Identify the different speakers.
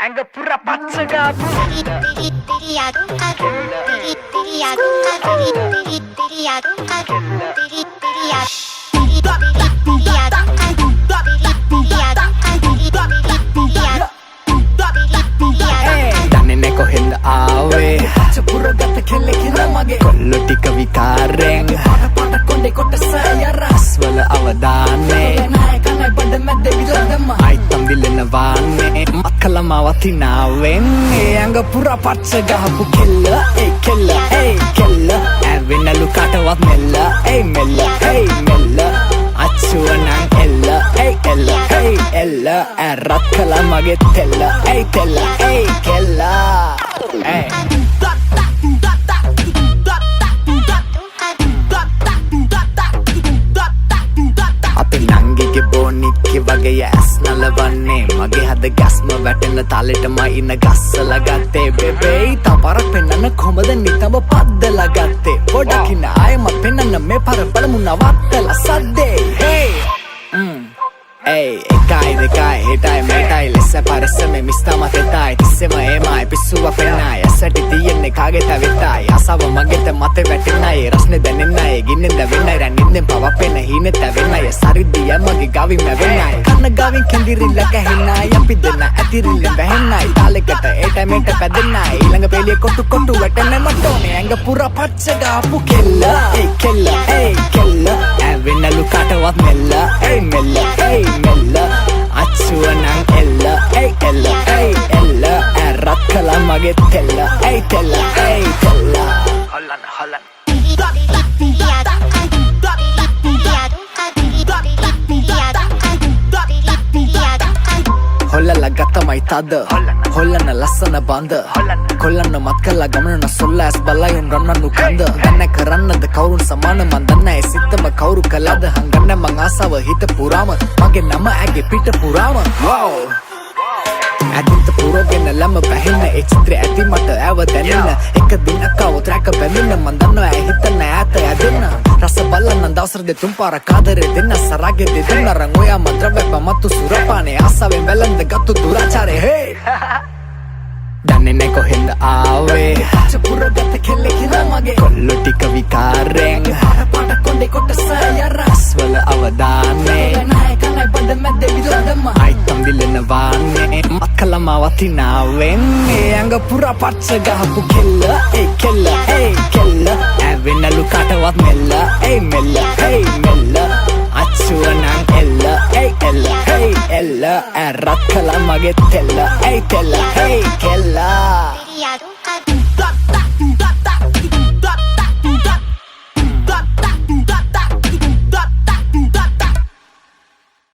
Speaker 1: Angga pura pacca Danne kohenda aave pacca pura gatta kelle kira mage kollo tika vikareng pada konde kottasa raswala avadane nayakane bada madde viladamma aitam dilena vaane makkala watinawen anga pura pacca gahapu kella kella avenalu katawat mella mella mella achuwanan ella rakkala mage tella kella ape nange bonikki wage yes nalawanne mage hada gasma වැටෙන තාලෙටම ඉන්න ගස්සලා ගත්තේ බෙබේ තවරක් පෙන්නන්න කොහමද නිතම පද්දලා ගත්තේ පොඩකින් ආයෙම පෙන්නන්න මේ පර බලමු නවත්තලා සද්දේ එකයි දෙකයි හිටයි මේටයි ලෙස පරස්සම මිස්තම තෙතයි තිස්සෙම ඒමයි පිස්සුව පෙන්නයි ඇසටි තියෙන්නේ කාගේ තවිතයි අසව මගෙත මතේ වැටෙන්නයි රස්නේ දැනෙන්නයි ගින්නෙන් දැවෙන්නයි රැන්නින්ෙන් පවපෙන හීනෙත් ඇවෙන්නයි සරිද්දිය මගේ ගවින් මැවෙන්නයි කන්න ගවින් කැඳිරිල්ල ගැහෙන්නයි අපි දෙන්න ඇතිරිල්ලෙන් වැහෙන්නයි තාලෙකට ඒට මේට පැදෙන්නයි ඊළඟ පෙළිය කොටු වැටෙන්න මට ඕනේ ඇඟ පුර පච්ච ගාපු කෙල්ල කෙල්ල ඇවෙන්නලු කටවත් මෙල්ල මෙල්ල mella achuwanan ella rakkala mage tella holland hollala gattamai tada hollana lassana banda කොල්ලන්න මත් කළා ගමන නොසොල්ලා ඇස් බලයන් රන්නු කන්ද දැන කරන්නද කවුරුන් සමාන මන් දන්නේ ඒ සිත්තම කවුරු කළාද හංගන්න මං ආසාව හිත පුරාම මගේ නම ඇගේ පිට පුරාම wow ඇදින්ත පුරෝගෙන ළම බැහැන්න ඒ චිත්‍රය ඇති මට ඇව දැනෙන්න එක දිනක අවතරක බැඳෙන්න මන් දන්නවා ඇ හිතන්න ඈත යදෙන්න රස බලන්න දවසර දෙතුන් පාර කාදරේ දෙන්න සරාගේ දෙන්න රන් ඔයා මද්‍රව්‍ය පමත්තු සුරපානේ ආසාවෙන් වැළඳ ගත්තු දුරාචාරේ hey danne kohenda aave pacca pura gatta kelle kira mage kollo tika vikareng pada konde kottasa raswala avadane nayakane bada madde viladamma aitam dilena vaane makkala watinawen anga pura pacca gahapu kella avenalu katawat mella mella achuwanan ella rakkala mage tella kella